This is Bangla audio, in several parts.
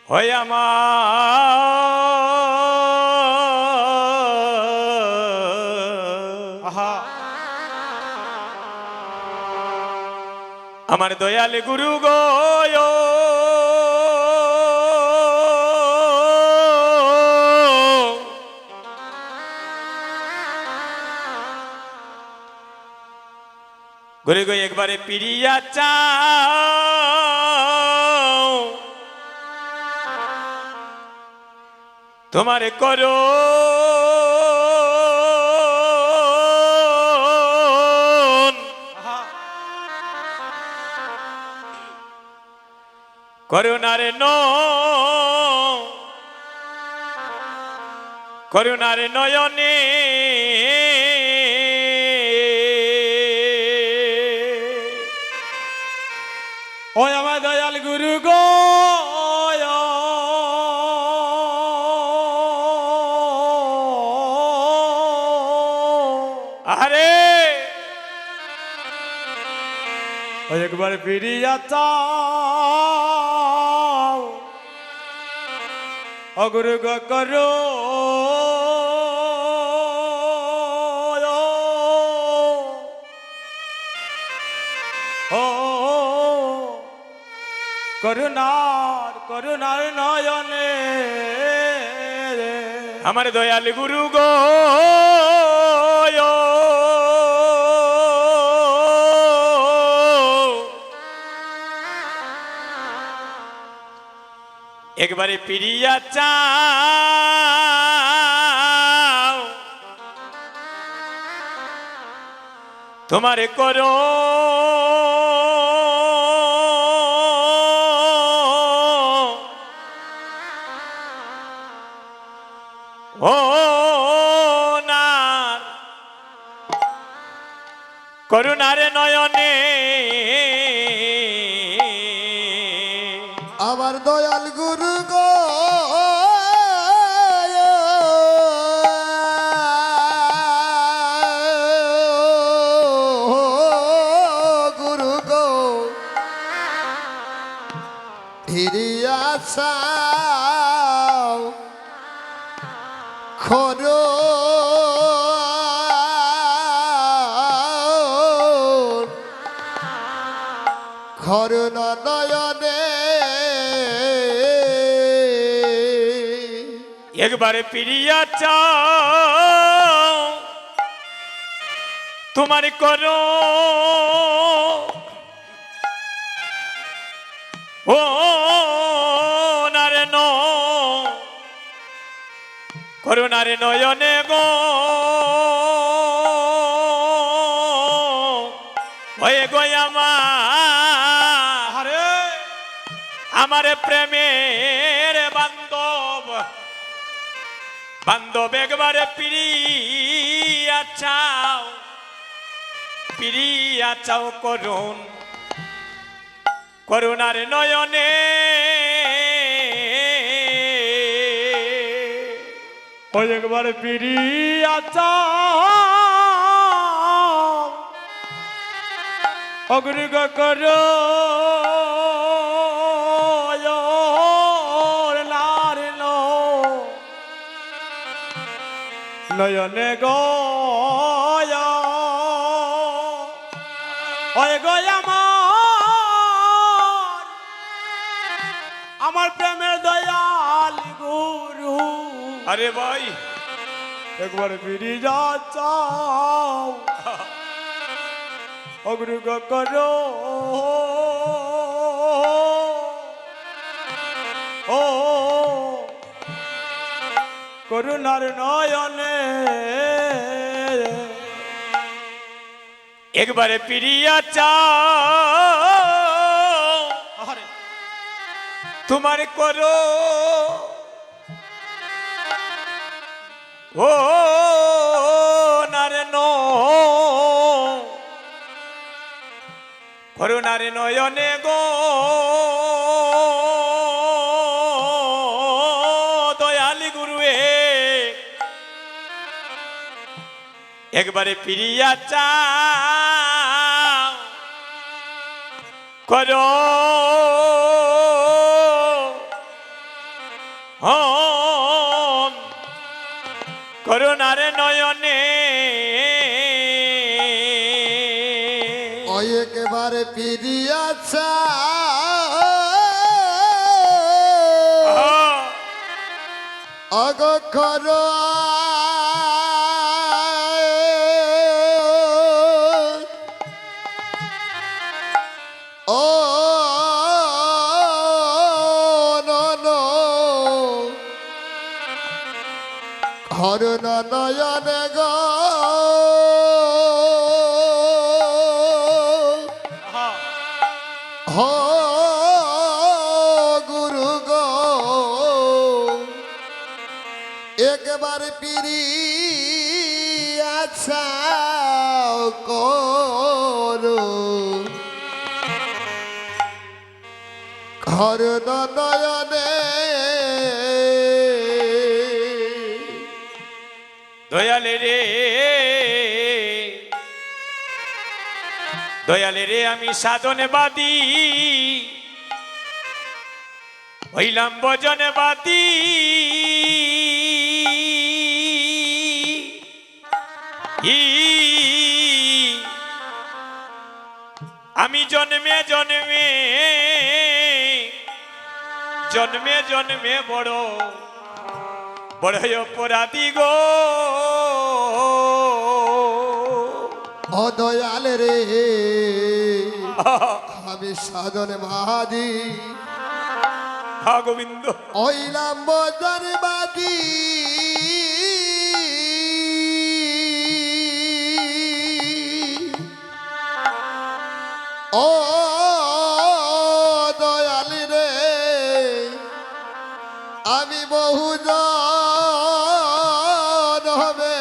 হয় আমার দয়াল গুরু গো গুরু গো একবারে পিড়িয়া চাও তোমারে করো করুণারে করুণারে নয়নে ওই আমার দয়াল গুরু গো আরে ওই একবার ফিরিয়া চাও ও গুরু গো করো করুণার নয়নে আমার দয়াল গুরু গো একবারে পিড়িয়া চাও তোমারে করো ও না করুণারে নয়নে আমার দয়াল গুরু গো গুরু গো ফিরিয়া চাও খরো করুণ নয়নে একবারে পিড়িয়া চাও তোমার করো ও নারে করুণারে নয়নে গো হয়ে গো আমার প্রেমের বান্ধব একবারে পিড়িয়া চাও করুণার নয়নে ওই একবার ফিরিয়া চাও ও গুরু গো করো নয়নে গয়া ওই গয়া আমার প্রেমের দয়াল গুরু আরে ভাই একবার ফিরি যা চাও ও গুরু গো করো ও করুণার নয়নে একবারে পিড়িয়া চাও তোমার করো ও নারে করুণারে নয়নে গো দয়ালি গুরুয়ে একবারে ফিরিয়া চাও করো করুণার নয়নে ওই একেবারে পিরিয়াছা অগক্ষর ও নন করুণ নয়নে গো হো গুরু গো একবার পিরি আচ্ছা করো করুণ নয়নে দয়ালে রে দয়ালে রে আমি সাধনবাদী হইলাম ভজনবাদী আমি জন্মে জন্মে জন্মে জন্মে বড় বড় অপরাধী গো ও দয়াল রে আমি সাধনে বাদী হা গোবিন্দ ওইলাম বজনবাদী ও দয়াল রে আমি বহুজন হবে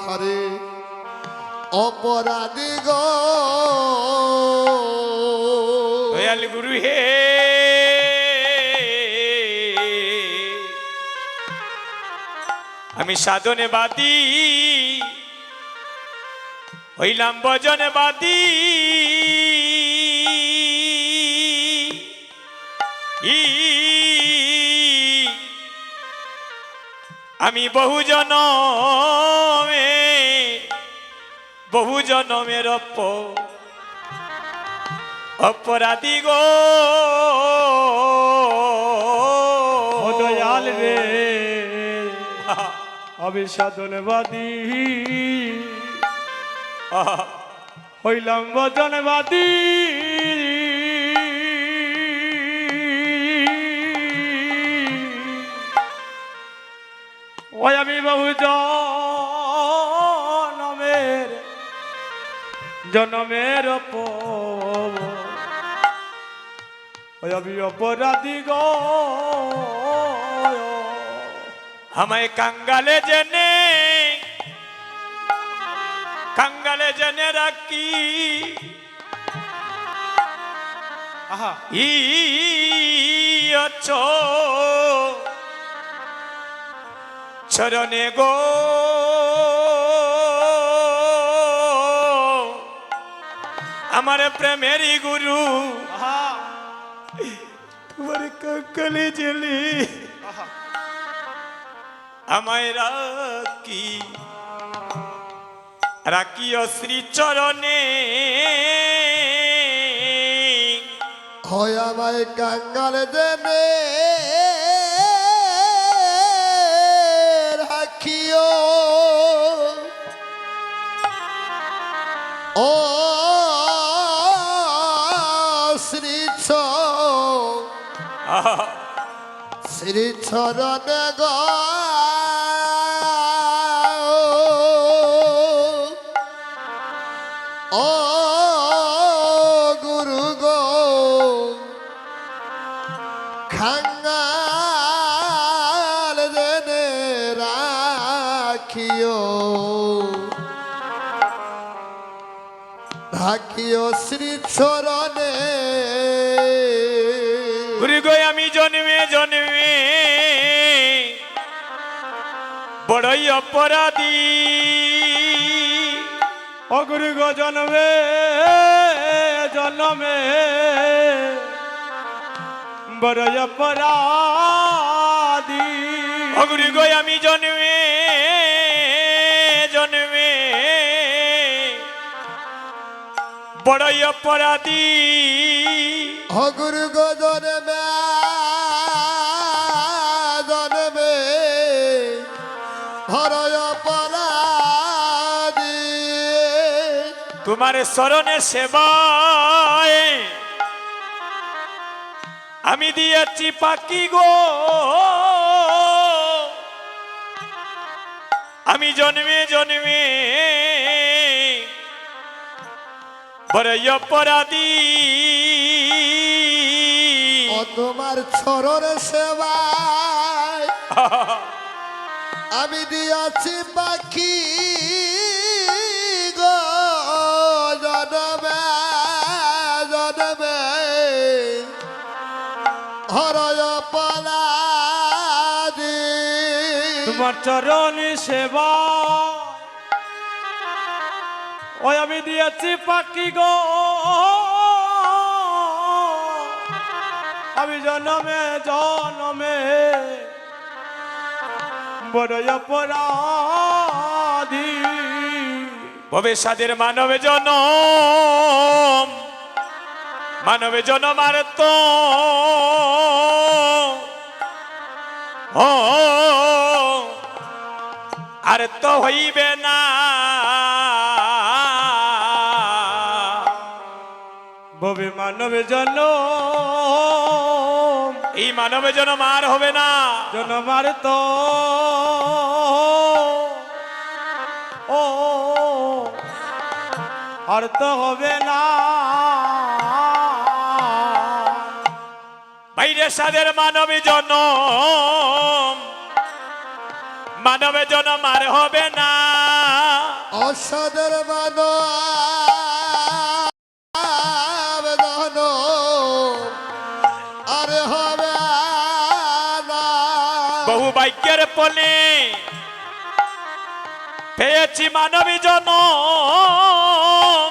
হরে অপরাধী গো দয়াল গুরু হে আমি সাধনবাদী হইলাম ভজনবাদী আমি বহু জনমের অপরাধী গো ও দয়াল রে আমি সাধনবাদী হইলাম ভজনবাদী ওই আমি বহু জনমের ওই আমি অপরাধী গো আমায় কাঙ্গালে জেনে রাখি আহা ই চরণে গো আমার প্রেমেরই গুরু আহা তোমার কাঙ্গালে জেলে আহা আমায় রাখিও শ্রী চরণে হয় আমায় কাঙ্গাল দেনে রাখিও ও শ্রী শ্রী চরণে গো ও গুরু গো খাঙ্গাল দেনে রাখিও শ্রী চরণে গুরু গো আমি জন্মে বড়ই অপরাধী অগুরু গো জন্মে বড় অপরাধী অগুরি গো আমি জন্মে জন্মে বড় অপরাধী হগুরু গো জনমে জনমে হরয় অপরাধী তোমার শরণে সেবায় আমি দিয়েছি পাখি গো আমি জন্মে জন্মে বড় অপরাধী ও তোমার চরণ সেবায় আমি দিয়াছি পাখি গো জনমে জনমে হরয় অপরাধী তোমার চরণ সেবা ওই আমি দিয়েছি পাখি গো আমি জনমে জনমে বড় অপরাধী ভবিষ্যতের মানবে জনম মানবে জনম আর তো আর তো হইবে না ভবে মানবে জন এই মানবে জনম আর হবে না জনমার তো ও আর তো হবে না বাইরে সাদের মানবে জনম মানবে জনম আর হবে না অসাদের আবেদন আরে হবে না বহু বাক্যের পলে পেয়েছি মানবী জনম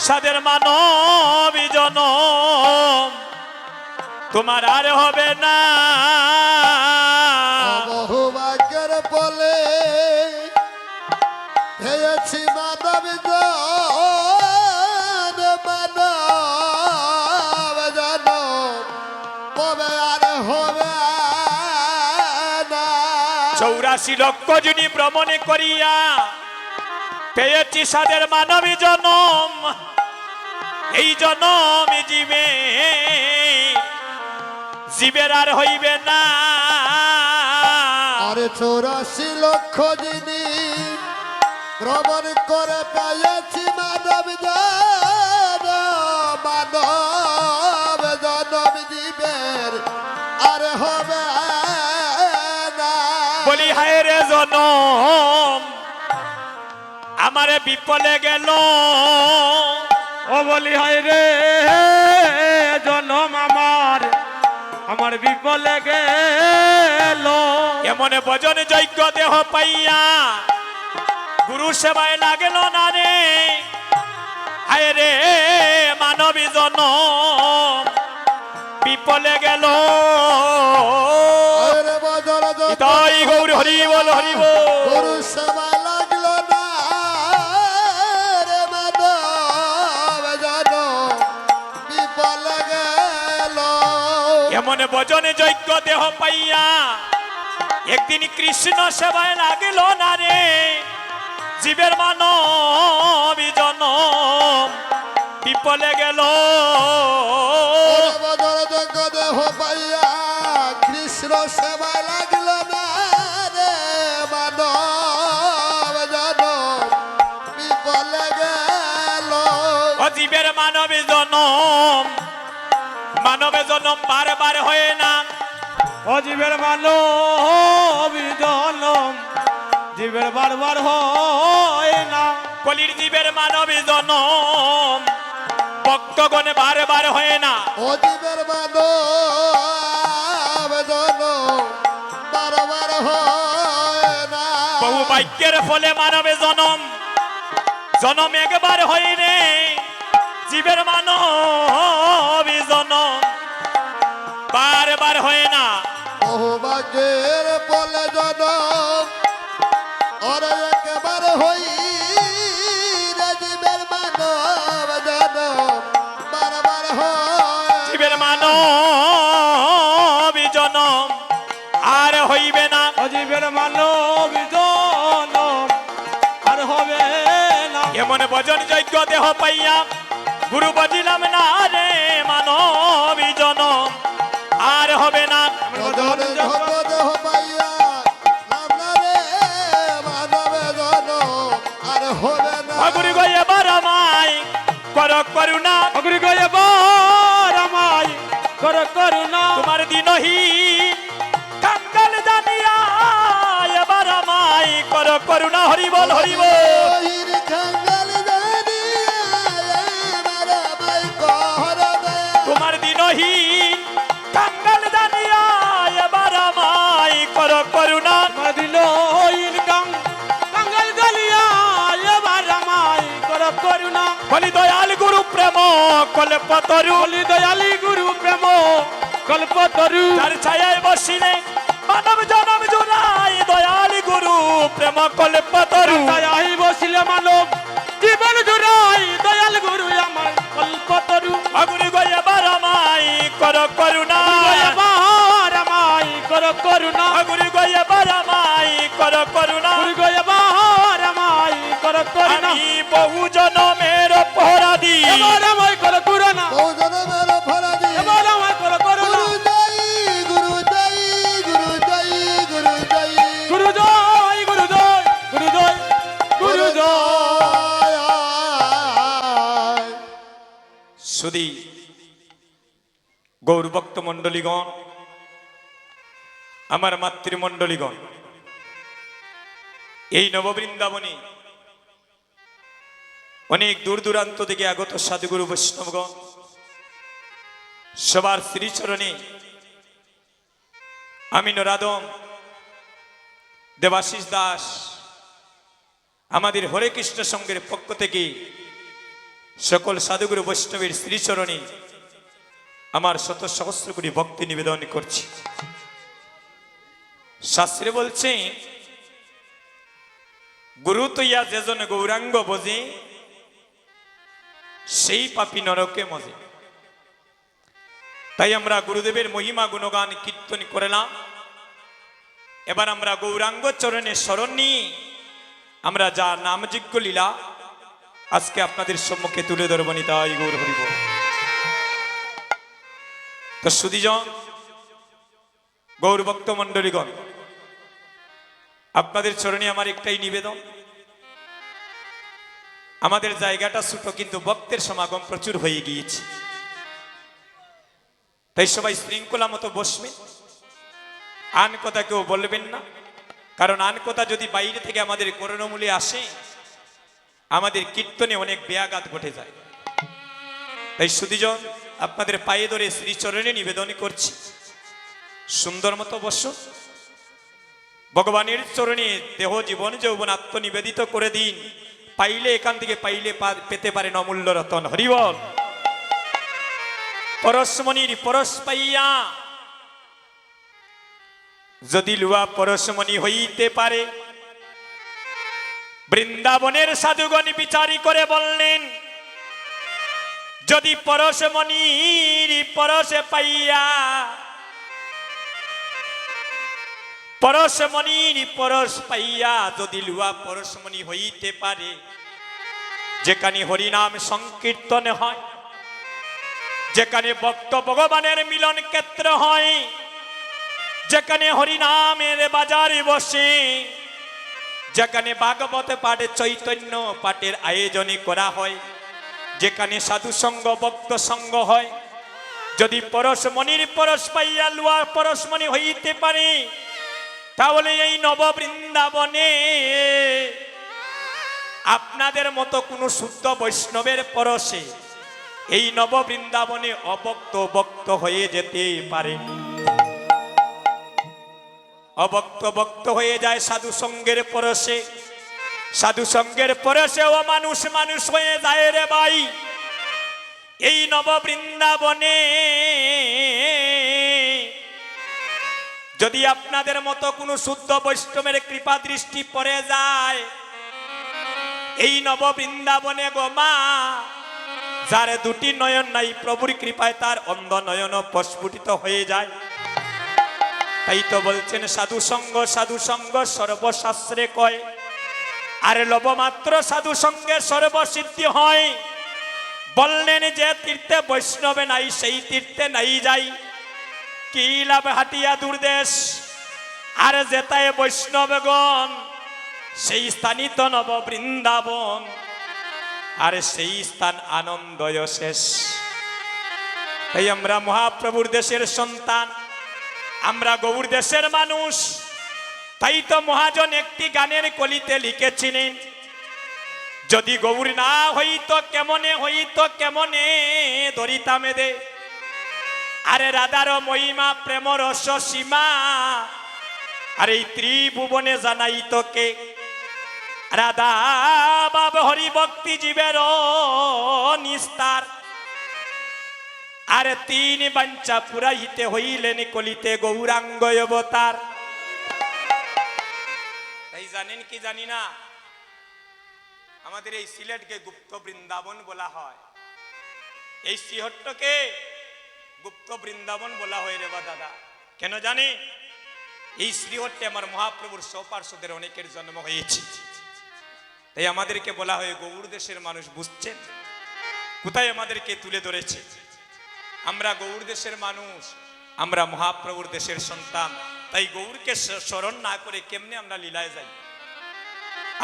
সাদের মানবী জনম তোমার আর হবে না বহু ভাগ্যের বলে পেয়েছি মানব মানব জান কবে আর হবে না 84 লক্ষ জনী ভ্রমণে করিয়া পেয়েছি সাদের মানবী জনম এই জনম জীবে জীবের আর হইবে না আরে 84 লক্ষ যিনি ভ্রমণ করে পেয়েছি মানব মানব জনম জীবের আর হবে না বলি হায় রে জনম আমারে বিপলে গেল ও বলি হায় রে জনম আমার বিপলে গেল এমন ভজন যজ্ঞ দেহ পাইয়া গুরু সেবায় লাগেল না রে হায় রে মানবী জনম বিপলে গেল আরে বদর তাই গৌর হরি বল হরি বল গুরু সেবা লাগলো না রে মানব জনম বিপলে গেল এমন ভজনে যজ্ঞ দেহ পাইয়া একদিন কৃষ্ণ সেবায় লাগিল না রে জীবের মানবী জনম বিপলে গেল বদর যোগ্য দেহ পাইয়া কৃষ্ণ সেবা লাগলো না রে মানব জনম বিপলে গেল জীবের মানবী জনম বারবার হয় না অজীবের মানবী জনম জীবের বারবার হয় না কলির জীবের মানবী জনম ভক্তগণে বারবার হয় না অজীবের মানব জনম বারবার হয় না বহু বাক্যের ফলে মানবে জনম একবার হয় রে জীবের মানবী জনম ভোগের বলে জনম ওরে একেবারে হই রে জীবের মানব জনম বারবার হয় জীবের মানব জনম আর হইবে না। অজীবের মানব জনম আর হবে না। এমন ভজন যজ্ঞ দেহ পাইয়া গুরু বজিলাম না রে, মানব জনম আর হবে না। ভজন যজ্ঞ দেহ পাইয়া লাভ না রে মানব জনম আর হবে না। গুরু গো এবার আমায় কর করুণা, অগ্রি গয়ে বার আমায় কর করুণা। তোমার দিনহীন কাঙ্গাল জানিয়া এবার আমায় কর করুণা। হরি বল হরি বল। ওহির খাঙ্গাল জানিয়া আমার আমায় কর দয়া। তোমার দিনহীন কাঙ্গাল জানিয়া এবার আমায় কর করুণা। আমার দিল ইনকাম কাঙ্গাল গলিয়া এবার আমায় কর করুণা। বলি দয়াল গুরু প্রেম কল্পতরু, বলি দয়ালি গুরু প্রেম কল্পতরু। তার ছায়ায় বসিলে মানব জনম জুড়াই। দয়াল গুরু প্রেম কল্পতরু, দয়াই বসিলে মানব জীবন জুড়াই। দয়াল গুরু আমার কল্পতরু। অগুরু গো এবার আমায় কর করুণা। এবার আমায় কর করুণা। অগুরু গো এবার আমায় কর করুণা। গুরু গো এবার আমায় কর করুণা। আমি বহু জনমের অপরাধী, এবার আমায় কর করুণা। বহু জনমের অপরাধী। এবার আমায় কর করুণা। গুরু জয় গুরু জয় গুরু জয় গুরু জয় গুরু জয় গুরু জয় গুরু জয় গুরু জয়। সুধী গৌরভক্ত মণ্ডলীগণ, আমার মাতৃমণ্ডলীগণ, এই নববৃন্দাবনে অনেক দূর দূরান্ত থেকে আগত সাধুগুরু বৈষ্ণবগণ সবার শ্রীচরণে আমি নরাদম দেবাশিস দাস আমাদের হরে কৃষ্ণ সংঘের পক্ষ থেকে সকল সাধুগুরু বৈষ্ণবের শ্রীচরণে আমার শত সহস্র কোটি ভক্তি নিবেদন করছি। শাস্ত্রে বলছে গুরু তৈয়া যেজন গৌরাঙ্গ বোঝে সেই পাপী নরকে মজে। তাই আমরা গুরুদেবের মহিমা গুণগান কীর্তন করলাম। এবার আমরা গৌরাঙ্গ চরণে শরণ নিয়ে আমরা যা নামযজ্ঞ লীলা আজকে আপনাদের সম্মুখে তুলে ধরব। নিতাই গৌর হরি বল। তো সুধীজন গৌরভক্ত মণ্ডলীগণ, আপনাদের চরণে আমার একটাই নিবেদন। আমাদের জায়গাটা ছোট, কিন্তু ভক্তের সমাগম প্রচুর হয়ে গিয়েছে। তাই সবাই শৃঙ্খলা মতো বসবেন, আন কথা কেউ বলবেন না। কারণ আন কথা যদি বাইরে থেকে আমাদের করণমূলে আসে, আমাদের কীর্তনে অনেক ব্যাঘাত ঘটে যায়। তাই সুধীজন আপনাদের পায়ে ধরে শ্রীচরণে নিবেদন করছি, সুন্দর মতো বসুন। ভগবানের চরণে দেহ জীবন যৌবন আত্মনিবেদিত করে দিন। পাইলে এখান থেকে পাইলে পেতে পারেন অমূল্য রতন। হরিবল। পরশমণির পরশ পাইয়া যদি লুয়া পরশমণি হইতে পারে, বৃন্দাবনের সাধুগণ বিচারি করে বললেন, যদি পরশমণির পরশে পাইয়া, পরশমণির পরশ পাইয়া যদি লুয়া পরশমণি হইতে পারে, যেখানে হরিনাম সংকীর্তন হয়, যেখানে ভক্ত ভগবানের মিলন ক্ষেত্র হয়, যেখানে হরিনামের বাজারে বসে, যেখানে ভাগবত পাঠে চৈতন্য পাঠের আয়োজনে করা হয়, যেখানে সাধু সঙ্গ ভক্ত সঙ্গ হয়, যদি পরশমণির পরশ পাইয়া লুয়া পরশমণি হইতে পারে, তাহলে এই নববৃন্দাবনে আপনাদের মতো কোনো শুদ্ধ বৈষ্ণবের পরশে এই নববৃন্দাবনে অভক্ত ভক্ত হয়ে যেতে পারে। অভক্ত ভক্ত হয়ে যায় সাধু সঙ্গের পরশে, সাধু সঙ্গের পরশেও মানুষ মানুষ হয়ে যায় রে ভাই। এই নববৃন্দাবনে যদি আপনাদের মতো কোনো শুদ্ধ বৈষ্ণবের কৃপা দৃষ্টি পড়ে যায় এই নব বৃন্দাবনে গো মা, যার দুটি নয়ন নাই প্রভুর কৃপায় তার অন্ধ নয়ন প্রস্ফুটিত হয়ে যায়। তাই তো বলছেন সাধু সঙ্গ সর্বশাস্ত্রে কয়, আর লবমাত্র সাধু সঙ্গে সর্বসিদ্ধি হয়। বললেন যে তীর্থে বৈষ্ণবে নাই সেই তীর্থে নাই যাই, কি লাভ হাটিয়া দূরদেশ। আর যেতায় বৈষ্ণবগণ সেই স্থানই তো নব বৃন্দাবন, আর সেই স্থান আনন্দয় শেষ। তাই আমরা মহাপ্রভুর দেশের সন্তান, আমরা গৌর দেশের মানুষ। তাই তো মহাজন একটি গানের কলিতে লিখেছিলেন, যদি গৌর না হইতো কেমনে ধরিতামে দে। আরে রাধার মহিমা প্রেম রস সীমা, আর এই ত্রিভুবনে জানাই তোকে। রাধা বাব হরি ভক্তি জীবের নিস্তার, আর তিন বাঞ্ছা পুরাইতে হইলেন কলিতে গৌরাঙ্গ অবতার। তাই জানেন কি জানি না, আমাদের এই সিলেটকে গুপ্ত বৃন্দাবন বলা হয়, এই শ্রীহট্টকে গুপ্ত বৃন্দাবন বলা হয় রে বা দাদা। কেন জানি? এই শ্রীহট্টে আমার মহাপ্রভুর সপার্শ্বদের অনেকের জন্ম হয়েছে। তাই আমাদেরকে বলা হয় গৌর দেশের মানুষ। বুঝছেন কোথায় আমাদেরকে তুলে ধরেছে? আমরা গৌর দেশের মানুষ, আমরা মহাপ্রভুর দেশের সন্তান। তাই গৌরকে স্মরণ না করে কেমনে আমরা লীলায় যাই?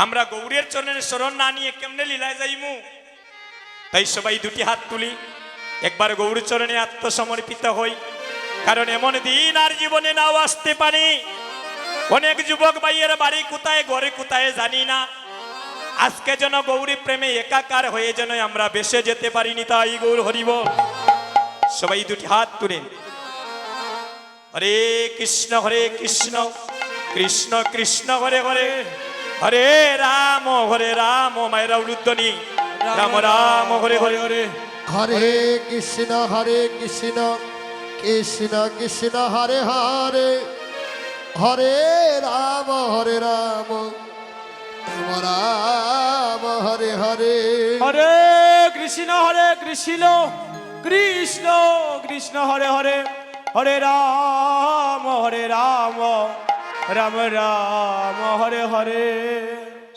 আমরা গৌরের চরণের স্মরণ না নিয়ে কেমনে লীলায় যাইমু? তাই সবাই দুটি হাত তুলি, একবার গৌর চরণে আত্মসমর্পিত হই। কারণ এমন দিন আর জীবনে নাও আসতে পারে। অনেক যুবক ভাইয়ের বাড়ি কোথায়, ঘরে কোথায় জানি না। আজকে যেন গৌরী প্রেমে একাকার হয়ে যেন আমরা বেসে যেতে পারিনি। তাই গৌর হরিব। সবাই দুটি হাত তুলেন। হরে কৃষ্ণ কৃষ্ণ কৃষ্ণ হরে হরে, হরে রাম মায়েরা উলুদ্ধনি, রাম রাম হরে হরে হরে। হরে কৃষ্ণ কৃষ্ণ কৃষ্ণ হরে হরে, হরে রাম রাম রাম হরে হরে। হরে কৃষ্ণ কৃষ্ণ কৃষ্ণ হরে হরে, হরে রাম রাম রাম হরে হরে।